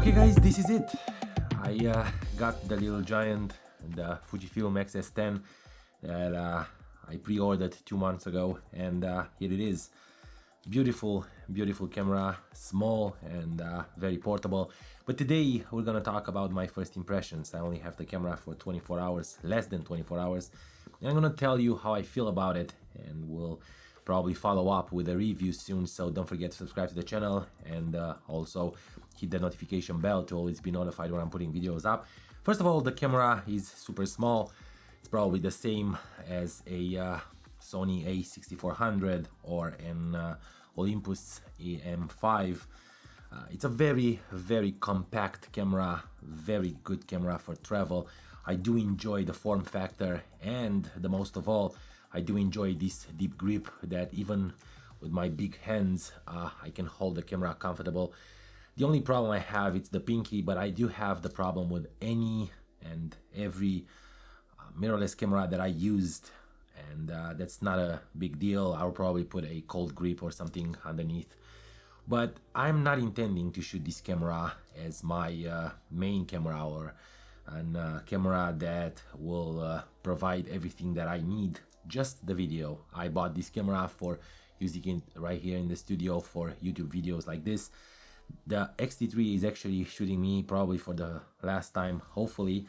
Okay guys, this is it. I got the little giant, the Fujifilm X-S10 that I pre-ordered 2 months ago, and here it is. Beautiful camera, small and very portable. But today we're gonna talk about my first impressions. I only have the camera for 24 hours, less than 24 hours. And I'm gonna tell you how I feel about it, and we'll probably follow up with a review soon, so don't forget to subscribe to the channel and also hit the notification bell to always be notified when I'm putting videos up. First of all, the camera is super small. It's probably the same as a Sony a6400 or an Olympus EM5. It's a very compact camera, very good camera for travel. I do enjoy the form factor, and the most of all, I do enjoy this deep grip that even with my big hands I can hold the camera comfortable. The only problem I have is the pinky, but I do have the problem with any and every mirrorless camera that I used, and that's not a big deal. I'll probably put a cold grip or something underneath, but I'm not intending to shoot this camera as my main camera or a camera that will provide everything that I need, just the video. I bought this camera for using it right here in the studio for YouTube videos like this. The X-T3 is actually shooting me probably for the last time, hopefully,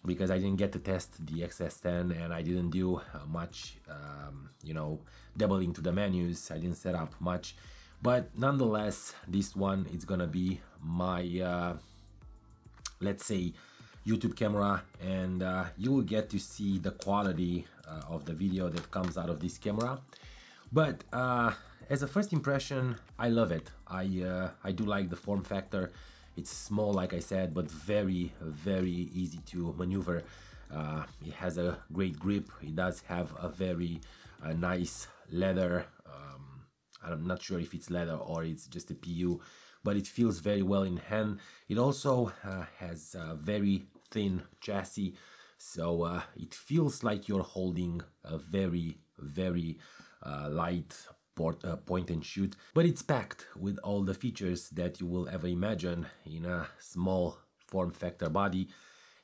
because I didn't get to test the X-S10 and I didn't do much, you know, doubling to the menus. I didn't set up much, but nonetheless, this one is gonna be my, let's say, YouTube camera, and you will get to see the quality of the video that comes out of this camera. But as a first impression, I love it. I do like the form factor. It's small, like I said, but very easy to maneuver. It has a great grip. It does have a very nice leather. I'm not sure if it's leather or it's just a PU, but it feels very well in hand. It also has a very thin chassis, so it feels like you're holding a very light point and shoot, but it's packed with all the features that you will ever imagine in a small form factor body.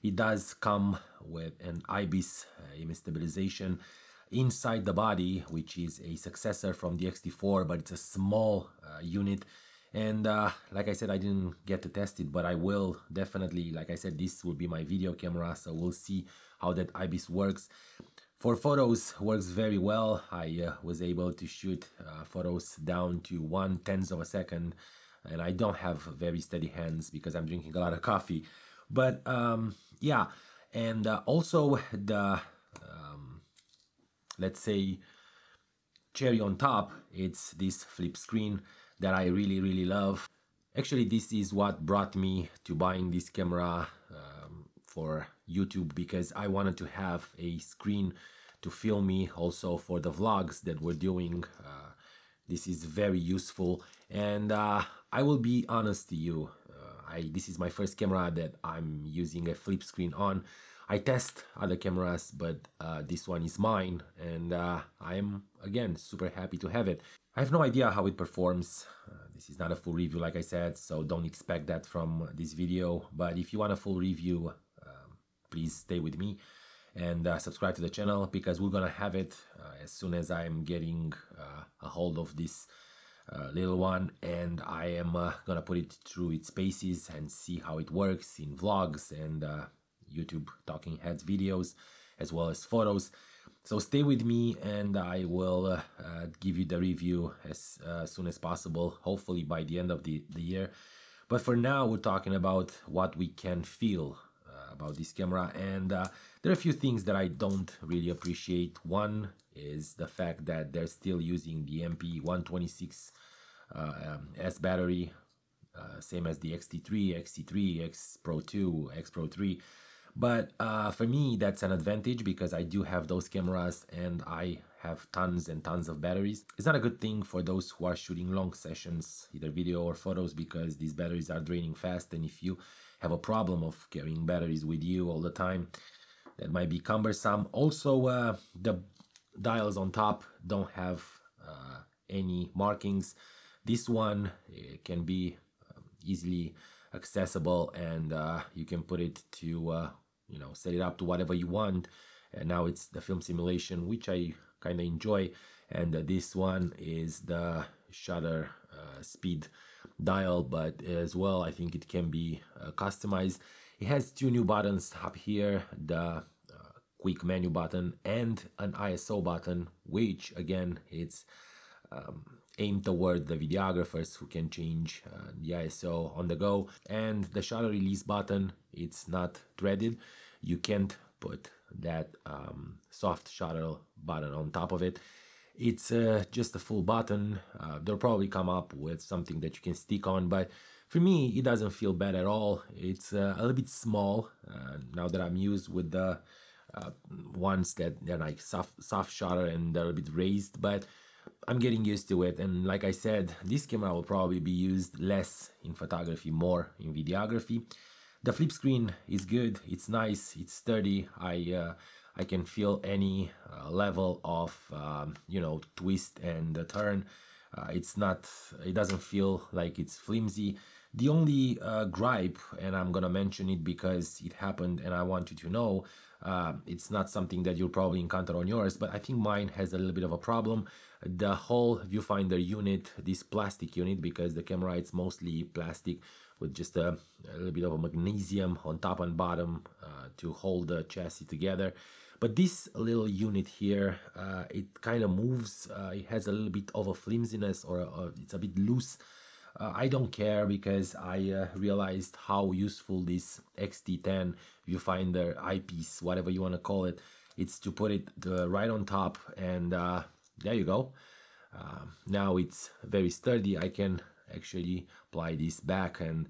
It does come with an IBIS image stabilization inside the body, which is a successor from the X-T4, but it's a small unit. And like I said, I didn't get to test it, but I will definitely. Like I said, this will be my video camera, so we'll see how that IBIS works. For photos, works very well. I was able to shoot photos down to 1/10 of a second, and I don't have very steady hands because I'm drinking a lot of coffee. But yeah, and also the let's say cherry on top, it's this flip screen that I really love. Actually, this is what brought me to buying this camera for YouTube, because I wanted to have a screen to film me also for the vlogs that we're doing. This is very useful, and I will be honest to you, this is my first camera that I'm using a flip screen on. I test other cameras, but this one is mine, and I am again super happy to have it. I have no idea how it performs. This is not a full review, like I said, so don't expect that from this video. But if you want a full review, please stay with me and subscribe to the channel, because we're gonna have it as soon as I'm getting a hold of this little one, and I am gonna put it through its paces and see how it works in vlogs and YouTube talking heads videos, as well as photos. So stay with me, and I will give you the review as soon as possible, hopefully by the end of the year. But for now, we're talking about what we can feel about this camera, and there are a few things that I don't really appreciate. One is the fact that they're still using the MP126 S battery, same as the X-T3, X-T3, X Pro 2, X Pro 3. But for me, that's an advantage, because I do have those cameras and I have tons and tons of batteries. It's not a good thing for those who are shooting long sessions, either video or photos, because these batteries are draining fast, and if you have a problem of carrying batteries with you all the time, that might be cumbersome. Also, the dials on top don't have any markings. This one can be easily accessible, and you can put it to you know, set it up to whatever you want. And now it's the film simulation, which I kind of enjoy, and this one is the shutter speed dial, but as well I think it can be customized. It has two new buttons up here, the quick menu button and an ISO button, which again it's aimed toward the videographers who can change the ISO on the go. And the shutter release button, it's not threaded. You can't put that soft shutter button on top of it. It's just a full button. They'll probably come up with something that you can stick on, but for me it doesn't feel bad at all. It's a little bit small now that I'm used with the ones that they're like soft shutter and they're a bit raised, but I'm getting used to it. And like I said, this camera will probably be used less in photography, more in videography. The flip screen is good, it's nice, it's sturdy. I can feel any level of you know, twist and turn. It doesn't feel like it's flimsy. The only gripe, and I'm gonna mention it because it happened and I want you to know, it's not something that you'll probably encounter on yours, but I think mine has a little bit of a problem. The whole viewfinder unit, this plastic unit, because the camera it's mostly plastic with just a little bit of a magnesium on top and bottom to hold the chassis together. But this little unit here, it kind of moves. It has a little bit of a flimsiness, or it's a bit loose. I don't care, because I realized how useful this XT10 viewfinder, eyepiece, whatever you want to call it, it's to put it right on top, and there you go. Now it's very sturdy. I can actually apply this back, and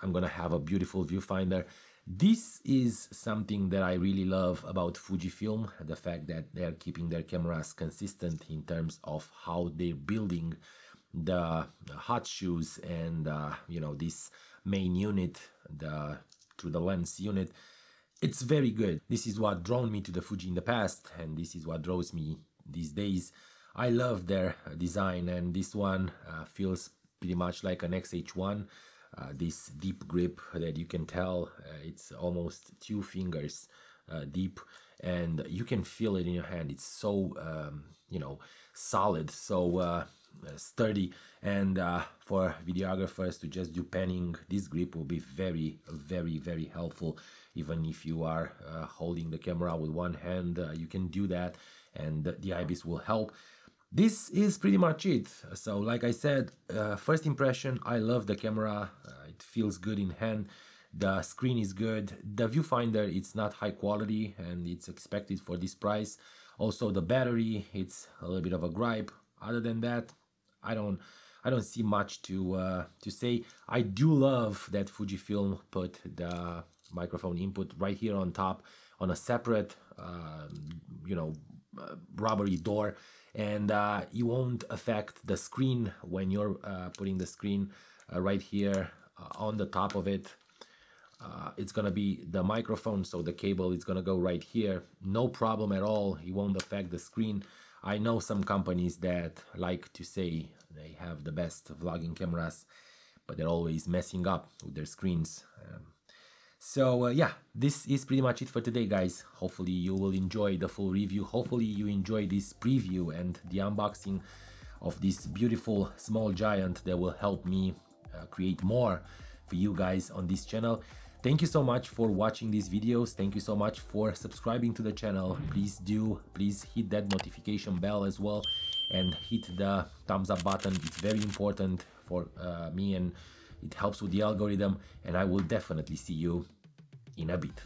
I'm gonna have a beautiful viewfinder. This is something that I really love about Fujifilm, the fact that they're keeping their cameras consistent in terms of how they're building the hot shoes and you know, this main unit, through the lens unit. It's very good. This is what drawn me to the Fuji in the past, and this is what draws me these days. I love their design, and this one feels pretty much like an XH1. This deep grip that you can tell, it's almost 2 fingers deep, and you can feel it in your hand. It's so you know, solid, so sturdy, and for videographers to just do panning, this grip will be very, very, very helpful. Even if you are holding the camera with one hand, you can do that, and the IBIS will help. This is pretty much it. So like I said, first impression, I love the camera. It feels good in hand. The screen is good. The viewfinder, it's not high quality, and it's expected for this price. Also the battery, it's a little bit of a gripe. Other than that, I don't see much to say. I do love that Fujifilm put the microphone input right here on top on a separate you know, rubbery door, and it won't affect the screen when you're putting the screen right here on the top of it. It's gonna be the microphone, so the cable is gonna go right here, no problem at all. It won't affect the screen. I know some companies that like to say they have the best vlogging cameras, but they're always messing up with their screens. So yeah, this is pretty much it for today, guys. Hopefully you will enjoy the full review. Hopefully you enjoy this preview and the unboxing of this beautiful small giant that will help me create more for you guys on this channel. Thank you so much for watching these videos. Thank you so much for subscribing to the channel. Please hit that notification bell as well, and hit the thumbs up button. It's very important for me, and it helps with the algorithm, and I will definitely see you in a bit.